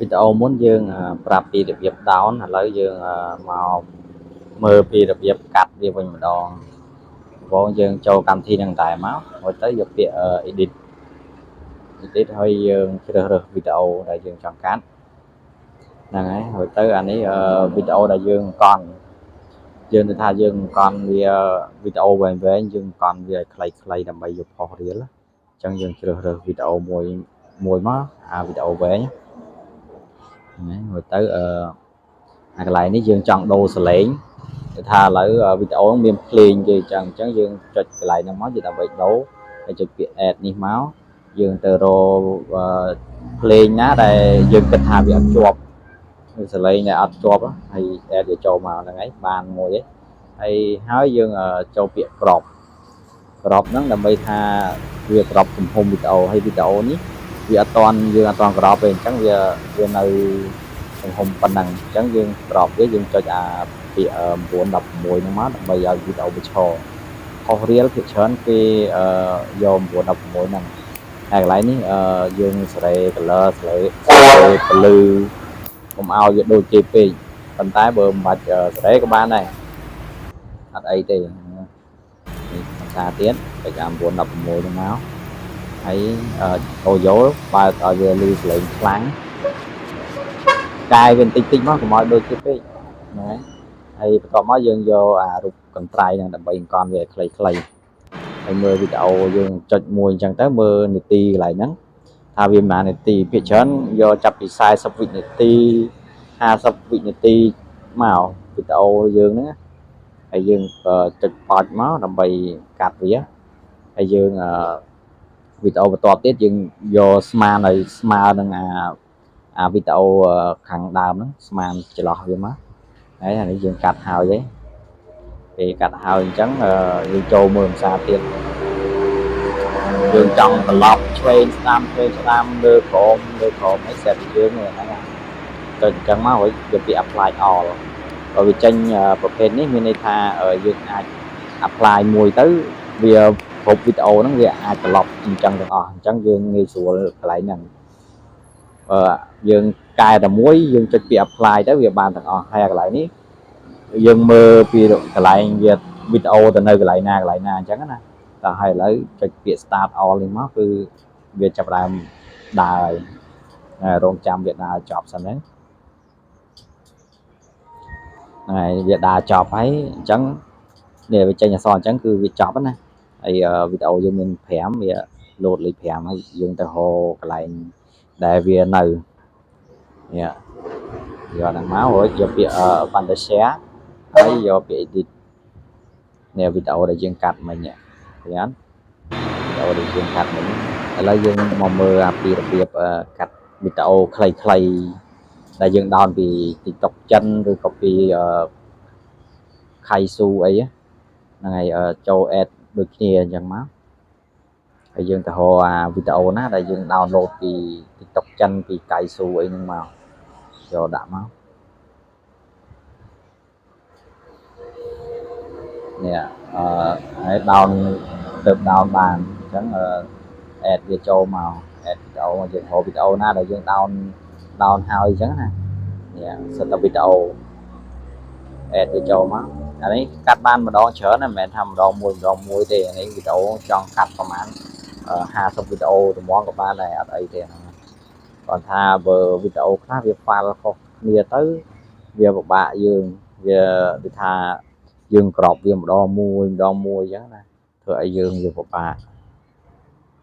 video muốn dươngប្រាប់ពីរបៀប down ឥឡូវយើងមកមើលពីរបៀបកាត់វាវិញម្ដងបងយើងចូលកម្មវិធីនឹងតែមកហើយទៅយកពាក្យ edit ហើយយើងជ្រើសរើសវីដេអូដែលយើងចង់កាត់ហ្នឹងហើយទៅអានេះវីដេអូដែលយើងកន់យើងទៅថាយើងកន់វាវីដេអូវែងយើងកន់វាខ្លីៗដើម្បីយកផុសរៀលអញ្ចឹងយើងជ្រើសរើសវីដេអូមួយមកវីដេអូវែងហ្នឹងហើយទៅកន្លែងនេះយើងចង់ដូរសលេងទៅថាឥឡូវវីដេអូមានភ្លេងគេអញ្ចឹងយើងចុចកន្លែងហ្នឹងមកយើងដើម្បីដូរហើយចុចពាក្យ add នេះមកយើងទៅរកភ្លេងណាដែលយើងគិតថាវាអត់ជាប់សលេងដែលអត់ជាប់ហើយ add វាចូលមកហ្នឹងហើយបានមួយហើយយើងចូលពាក្យ crop ហ្នឹងដើម្បីថាវា crop ទំហំវីដេអូហើយវីដេអូនេះវាអត់តាន់យើងអត់តាន់ crop ទេអញ្ចឹងវានៅទំហំប៉ុណ្ណឹងអញ្ចឹងយើង crop វាយើងចុចពាក្យ9 16ហ្នឹងមកដើម្បីឲ្យវីដេអូវាឈរខុសរៀលភាគច្រើនគេយក9 16ហ្នឹងហើយកន្លែងនេះយើងសេរី color សេរីពលឺកុំឲ្យវាដូចគេពេកប៉ុន្តែបើមិនបាច់សេរីក៏បានដែរអត់អីទេនេះភាសាទៀតចុច9 16ហ្នឹងមកហើយអូយ៉ូបើឲ្យវាលឺសលេងខ្លាំងកាយវាបន្តិចមកកុំឲ្យដូចគេពេកហ្នឹងហើយបន្ទាប់មកយើងយករូបកន្ត្រៃហ្នឹងដើម្បីអង្គវាខ្លីហើយមើលវីដេអូយើងចុចមួយអញ្ចឹងទៅមើលនាទីកន្លែងហ្នឹងថាវាប្រហែលនាទីភាគច្រើនយកចាប់ពី40វិនាទី50វិនាទីមកវីដេអូយើងហ្នឹងហើយយើងចុចប៉ោចមកដើម្បីកាត់វាហើយយើងវីដេអូបន្ទាប់ទៀតយើងយកស្មើនឹងវីដេអូខាងដើមហ្នឹងស្មើចន្លោះវាមកហើយអានេះយើងកាត់ហើយពេលកាត់ហើយអញ្ចឹងយើងចូលមើលភាសាទៀតយើងចង់ត្រឡប់ឆ្វេងស្ដាំលើក្រោមឲ្យសេតយើងហ្នឹងទៅអញ្ចឹងមកហើយយកពី apply all បើវាចេញប្រភេទនេះមានន័យថាយើងអាច apply មួយទៅវាគ្រប់វីដេអូហ្នឹងវាអាចត្រឡប់អញ្ចឹងទាំងអស់អញ្ចឹងយើងងាយស្រួលកន្លែងហ្នឹងយើងកែតែមួយយើងចុចពី apply ទៅវាបានទាំងអស់ហើយកន្លែងនេះយើងមើលពីកន្លែងវាវីដេអូទៅនៅកន្លែងណាអញ្ចឹងណាដល់ហើយឥឡូវចុចពាក្យ start all នេះមកគឺវាចាប់ដើមដើរហើយរងចាំវាដើរចប់សិនហ្នឹងហើយវាដើរចប់ហើយអញ្ចឹងនេះវាចេញអក្សរអញ្ចឹងគឺវាចប់ណាហើយវីដេអូយើងមាន5វាលោតលេខ5ហើយយើងទៅរកកន្លែងដែលវានៅនេះយកហ្នឹងមករួចយកពាក្យ Fantasia ហើយយកពាក្យ edit នេះវីដេអូដែលយើងកាត់មិញនេះឃើញអត់វីដេអូដែលយើងកាត់មិញឥឡូវយើងមកមើលពីរបៀបកាត់វីដេអូខ្លីដែលយើងដោនពី TikTok ចិនឬក៏ពីKaisu អីហ្នឹងហើយចូល add ដូចគ្នាអញ្ចឹងមកហើយយើងទៅរកវីដេអូណាដែលយើង download ពី TikTok ចិនពី Kaisu អីហ្នឹងមកយកដាក់មកនេះហើយ down ទៅ down បានអញ្ចឹងadd វាចូលមក add វីដេអូយើងរកវីដេអូណាដែលយើង down ហើយអញ្ចឹងណានេះសិតតែវីដេអូ add វាចូលមកអានេះកាត់បានម្ដងច្រើនណាមិនមែនថាម្ដងមួយទេអានេះវីដេអូចង់កាត់ប្រហែល50វីដេអូត្មងក៏បានដែរអត់អីទេហ្នឹងគាត់ថាបើវីដេអូខ្លះវាប៉ាល់ខុសគ្នាទៅវាពិបាកយើងវាដូចថាយើងក្របវាម្ដងមួយអញ្ចឹងណាធ្វើឲ្យយើងវាពិបាក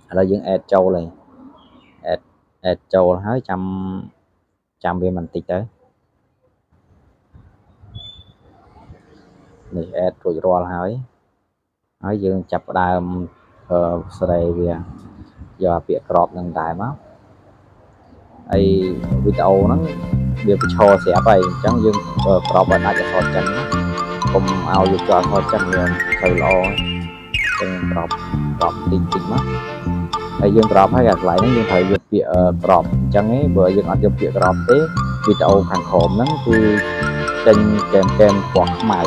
ឥឡូវយើង add ចូលហើយ add ចូលហើយចាំវាបន្តិចទៅនេះ add រួចរាល់ហើយយើងចាប់ផ្ដើមសេរីវាយកពាក្យក្របនឹងដែរមកហើយវីដេអូហ្នឹងវាបញ្ឈរស្រាប់ហើយអញ្ចឹងយើងក្របឲ្យដាច់អក្សរចិនណាកុំឲ្យវាជាប់អក្សរចិនវាទៅល្អយើងក្របតិចមកហើយយើងក្របហើយកន្លែងហ្នឹងយើងត្រូវយកពាក្យក្របអញ្ចឹងឯងបើយើងអត់យកពាក្យក្របទេវីដេអូខាងក្រោមហ្នឹងគឺចេញកែមពណ៌ខ្មៅ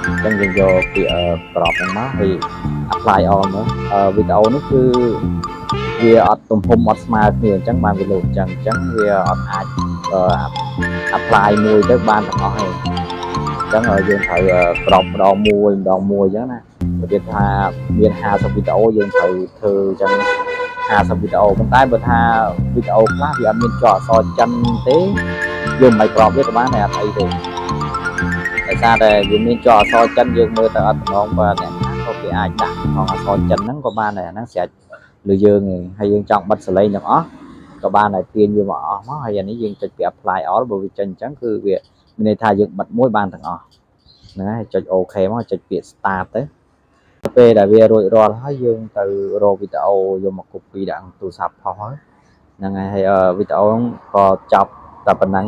អញ្ចឹងយើងយកពាក្យក្របហ្នឹងមកហើយ apply all មកវីដេអូនេះគឺវាអត់ទំហំអត់ស្មើគ្នាអញ្ចឹងបានវាលោតអញ្ចឹងវាអត់អាច apply មួយទៅបានទាំងអស់ហើយអញ្ចឹងយើងត្រូវក្របម្ដងមួយអញ្ចឹងណារបៀបថាមាន50វីដេអូយើងត្រូវធ្វើអញ្ចឹង50វីដេអូប៉ុន្តែបើថាវីដេអូខ្លះវាអត់មានជាប់អក្សរចិនទេយើងមិនក្របវាក៏បានតែអត់អីទេដោយសារតែវាមានជាប់អក្សរចិនយើងមើលទៅអត់តំណងបើអ្នកណាក៏គេអាចដាក់ក្នុងអក្សរចិនហ្នឹងក៏បានដែរអាហ្នឹងស្រេចលើយើងឯងហើយយើងចង់បិទសលេងទាំងអស់ក៏បានតែទាញវាមកអស់មកហើយអានេះយើងចុចពី apply all បើវាចេញអញ្ចឹងគឺវាមានន័យថាយើងបិទមួយបានទាំងអស់ហ្នឹងហើយចុច OK មកចុចពាក្យ start ទៅពេលដែលវារួចរាល់ហើយយើងទៅរកវីដេអូយកមក copy ដាក់ក្នុងទូរស័ព្ទផុសហ្នឹងហើយវីដេអូក៏ចប់តែប៉ុណ្ណឹង